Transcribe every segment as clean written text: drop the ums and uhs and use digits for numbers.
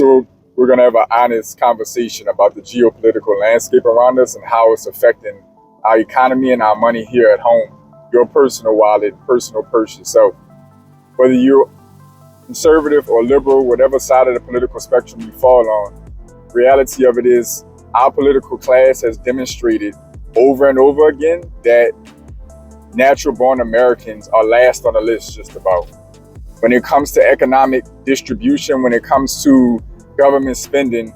So we're going to have an honest conversation about the geopolitical landscape around us and how it's affecting our economy and our money here at home, your personal wallet, personal purse yourself. Whether you're conservative or liberal, whatever side of the political spectrum you fall on, reality of it is our political class has demonstrated over and over again that natural-born Americans are last on the list just about. When it comes to economic distribution, when it comes to government spending,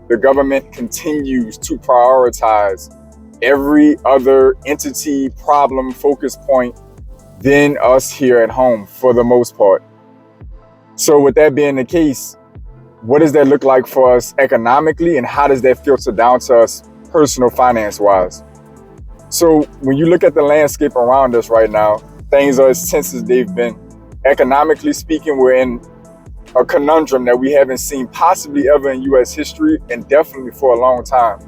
the government continues to prioritize every other entity, problem, focus point than us here at home for the most part. So with that being the case, what does that look like for us economically, and how does that filter down to us personal finance-wise? So when you look at the landscape around us right now, things are as tense as they've been. Economically speaking, we're in a conundrum that we haven't seen possibly ever in U.S. history, and definitely for a long time.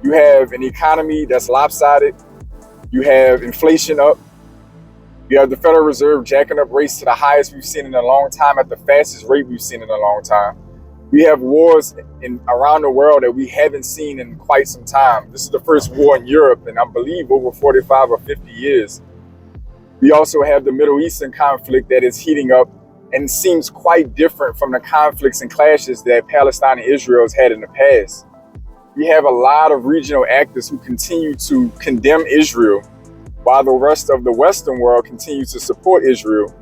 You have an economy that's lopsided. You have inflation up. You have the Federal Reserve jacking up rates to the highest we've seen in a long time, at the fastest rate we've seen in a long time. We have wars around the world that we haven't seen in quite some time. This is the first war in Europe in, I believe, over 45 or 50 years. We also have the Middle Eastern conflict that is heating up and seems quite different from the conflicts and clashes that Palestine and Israel has had in the past. We have a lot of regional actors who continue to condemn Israel, while the rest of the Western world continues to support Israel.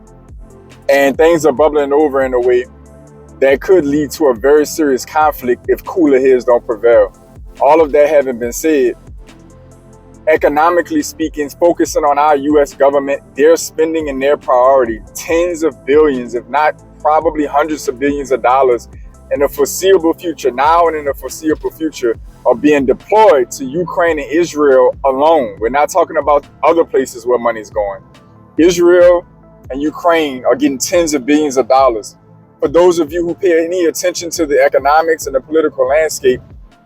And things are bubbling over in a way that could lead to a very serious conflict if cooler heads don't prevail. All of that having been said, economically speaking, focusing on our U.S. government, their spending and their priority, tens of billions, if not probably hundreds of billions of dollars in the foreseeable future, now and in the foreseeable future, are being deployed to Ukraine and Israel alone. We're not talking about other places where money's going. Israel and Ukraine are getting tens of billions of dollars. For those of you who pay any attention to the economics and the political landscape,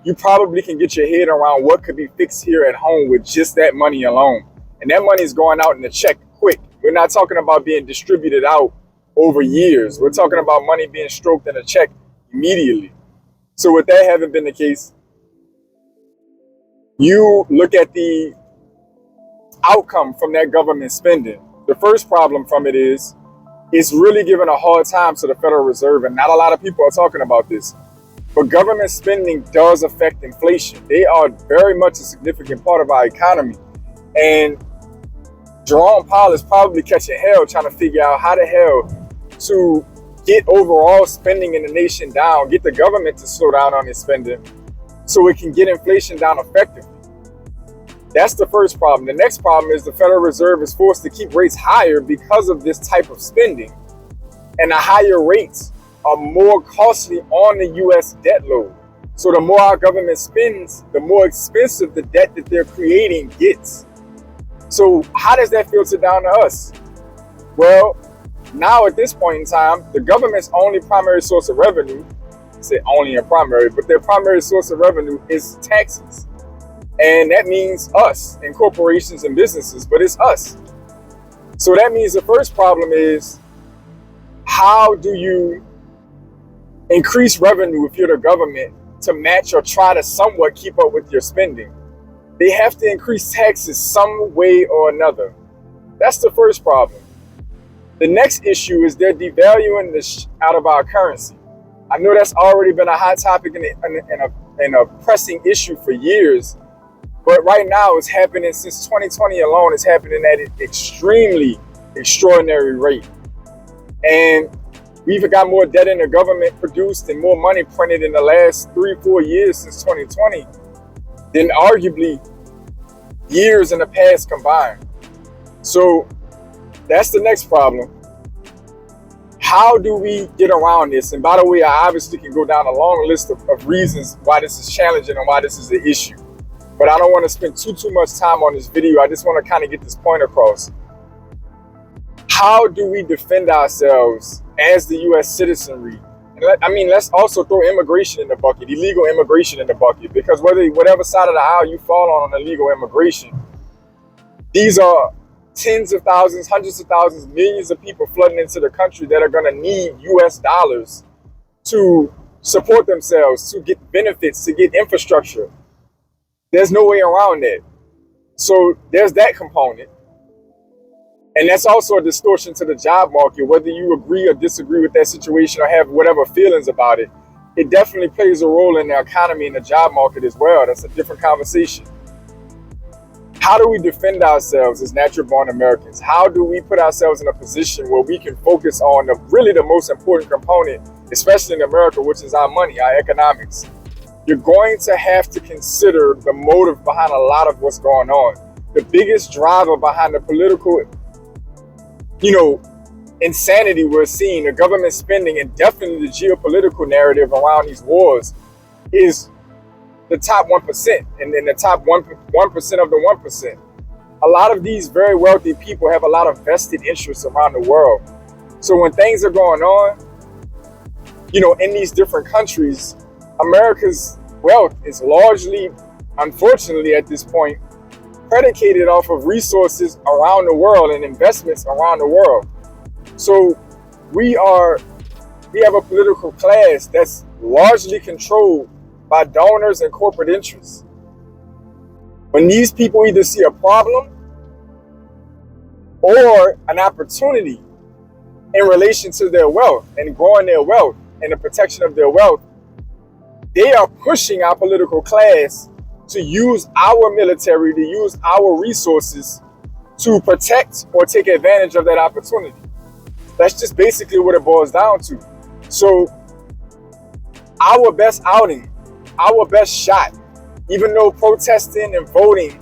you probably can get your head around what could be fixed here at home with just that money alone. And that money is going out in a check quick. We're not talking about being distributed out over years. We're talking about money being stroked in a check immediately. So with that having been the case, you look at the outcome from that government spending. The first problem from it is it's really giving a hard time to the Federal Reserve, and not a lot of people are talking about this. But government spending does affect inflation. They are very much a significant part of our economy. And Jerome Powell is probably catching hell trying to figure out how the hell to get overall spending in the nation down, get the government to slow down on its spending so it can get inflation down effectively. That's the first problem. The next problem is the Federal Reserve is forced to keep rates higher because of this type of spending. And the higher rates are more costly on the U.S. debt load. So the more our government spends, the more expensive the debt that they're creating gets. So how does that filter down to us? Well, now at this point in time, the government's only primary source of revenue, I say only a primary, but their primary source of revenue is taxes. And that means us and corporations and businesses, but it's us. So that means the first problem is, how do you increase revenue if you're the government to match or try to somewhat keep up with your spending? They have to increase taxes some way or another. That's the first problem. The next issue is they're devaluing the out of our currency. I know that's already been a hot topic and a pressing issue for years. But right now, it's happening since 2020 alone. It's happening at an extremely extraordinary rate. And we've got more debt in the government produced and more money printed in the last 3-4 years since 2020 than arguably years in the past combined. So that's the next problem. How do we get around this? And by the way, I obviously can go down a long list of reasons why this is challenging and why this is an issue. But I don't want to spend too much time on this video. I just want to kind of get this point across. How do we defend ourselves as the U.S. citizenry? And let's also throw immigration in the bucket, illegal immigration in the bucket, because whatever side of the aisle you fall on illegal immigration, these are tens of thousands, hundreds of thousands, millions of people flooding into the country that are going to need U.S. dollars to support themselves, to get benefits, to get infrastructure. There's no way around that. So there's that component. And that's also a distortion to the job market. Whether you agree or disagree with that situation or have whatever feelings about it, it definitely plays a role in the economy and the job market as well. That's a different conversation. How do we defend ourselves as natural born Americans? How do we put ourselves in a position where we can focus on really the most important component, especially in America, which is our money, our economics? You're going to have to consider the motive behind a lot of what's going on. The biggest driver behind the political, insanity we're seeing, the government spending, and definitely the geopolitical narrative around these wars is the top 1% and then the top 1% of the 1%. A lot of these very wealthy people have a lot of vested interests around the world. So when things are going on, in these different countries, America's wealth is largely, unfortunately at this point, predicated off of resources around the world and investments around the world. So we have a political class that's largely controlled by donors and corporate interests. When these people either see a problem or an opportunity in relation to their wealth and growing their wealth and the protection of their wealth, they are pushing our political class to use our military, to use our resources to protect or take advantage of that opportunity. That's just basically what it boils down to. So our best outing, our best shot, even though protesting and voting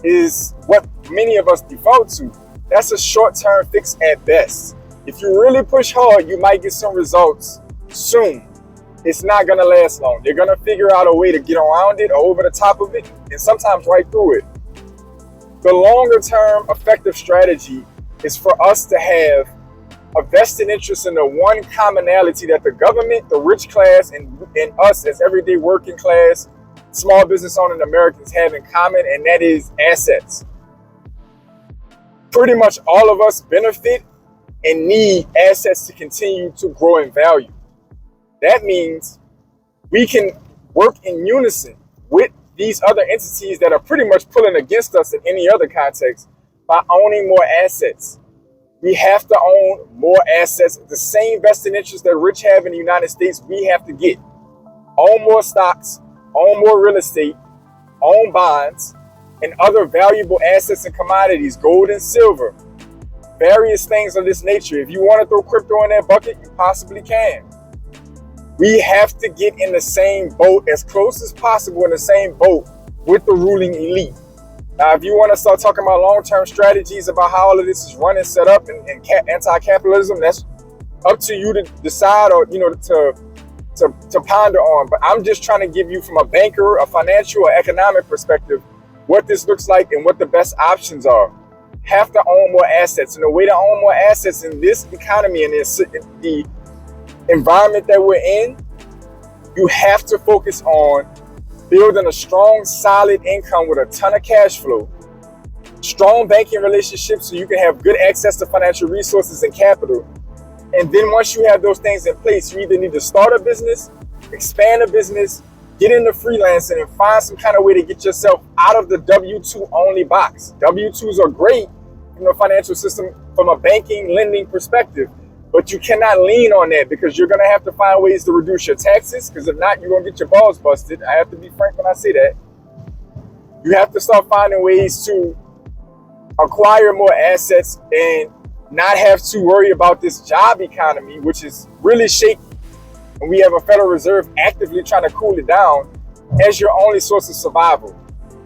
is what many of us default to, that's a short-term fix at best. If you really push hard, you might get some results soon. It's not gonna last long. They're gonna figure out a way to get around it or over the top of it, and sometimes right through it. The longer-term effective strategy is for us to have a vested interest in the one commonality that the government, the rich class, and us as everyday working class, small business owning Americans have in common, and that is assets. Pretty much all of us benefit and need assets to continue to grow in value. That means we can work in unison with these other entities that are pretty much pulling against us in any other context by owning more assets. We have to own more assets. The same vested interest that rich have in the United States, we have to get. Own more stocks, own more real estate, own bonds, and other valuable assets and commodities, gold and silver, various things of this nature. If you want to throw crypto in that bucket, you possibly can. We have to get in the same boat, as close as possible in the same boat with the ruling elite. Now, if you want to start talking about long-term strategies about how all of this is run and set up and anti-capitalism, that's up to you to decide or, to ponder on. But I'm just trying to give you, from a banker, a financial or economic perspective, what this looks like and what the best options are. Have to own more assets. And the way to own more assets in this economy and the environment that we're in, you have to focus on building a strong, solid income with a ton of cash flow, strong banking relationships so you can have good access to financial resources and capital. And then once you have those things in place, you either need to start a business, expand a business, get into freelancing, and find some kind of way to get yourself out of the W-2 only box. W-2s are great from the financial system, from a banking, lending perspective. But you cannot lean on that, because you're going to have to find ways to reduce your taxes, because if not, you're going to get your balls busted. I have to be frank when I say that. You have to start finding ways to acquire more assets and not have to worry about this job economy, which is really shaky. And we have a Federal Reserve actively trying to cool it down as your only source of survival.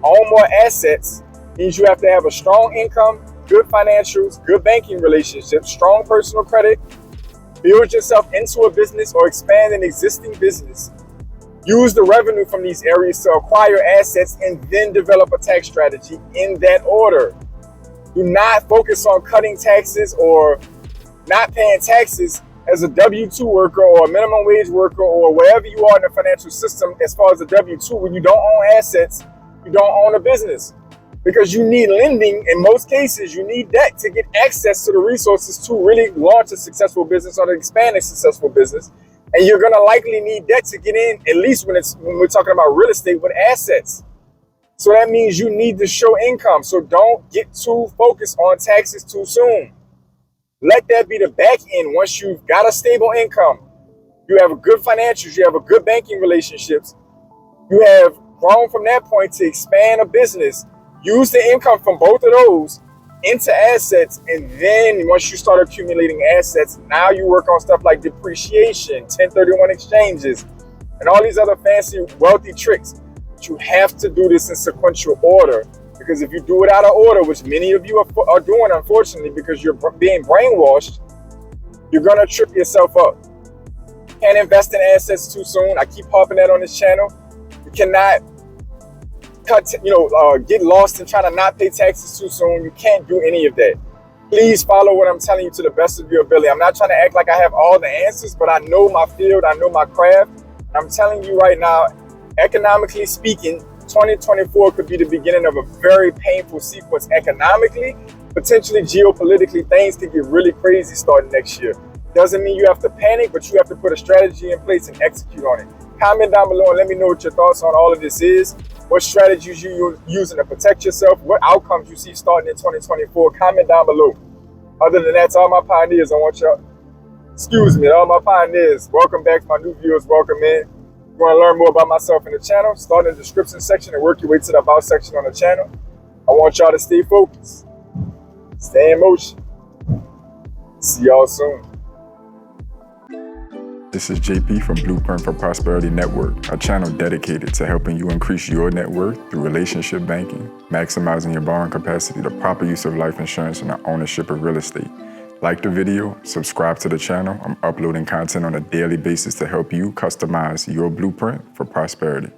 Own more assets means you have to have a strong income, good financials, good banking relationships, strong personal credit, build yourself into a business or expand an existing business. Use the revenue from these areas to acquire assets and then develop a tax strategy in that order. Do not focus on cutting taxes or not paying taxes as a W-2 worker or a minimum wage worker or wherever you are in the financial system. As far as a W-2, when you don't own assets, you don't own a business, because you need lending. In most cases, you need debt to get access to the resources to really launch a successful business or to expand a successful business. And you're gonna likely need debt to get in, at least when we're talking about real estate with assets. So that means you need to show income. So don't get too focused on taxes too soon. Let that be the back end. Once you've got a stable income, you have a good financials, you have a good banking relationships, you have grown from that point to expand a business, use the income from both of those into assets. And then once you start accumulating assets, now you work on stuff like depreciation, 1031 exchanges, and all these other fancy wealthy tricks. But you have to do this in sequential order, because if you do it out of order, which many of you are doing, unfortunately, because you're being brainwashed, you're gonna trip yourself up. You can't invest in assets too soon. I keep harping that on this channel. You cannot get lost in trying to not pay taxes too soon. You can't do any of that. Please follow what I'm telling you to the best of your ability. I'm not trying to act like I have all the answers, but I know my field, I know my craft. And I'm telling you right now, economically speaking, 2024 could be the beginning of a very painful sequence economically. Potentially geopolitically, things could get really crazy starting next year. Doesn't mean you have to panic, but you have to put a strategy in place and execute on it. Comment down below and let me know what your thoughts on all of this is. What strategies you're using to protect yourself, what outcomes you see starting in 2024. Comment down below. Other than that, to all my pioneers, I want y'all, all my pioneers, welcome back. My new viewers, welcome in. If you want to learn more about myself in the channel, start in the description section and work your way to the about section on the channel. I want y'all to stay focused, stay in motion. See y'all soon. This is JP from Blueprint for Prosperity Network, a channel dedicated to helping you increase your net worth through relationship banking, maximizing your borrowing capacity, the proper use of life insurance, and the ownership of real estate. Like the video, subscribe to the channel. I'm uploading content on a daily basis to help you customize your blueprint for prosperity.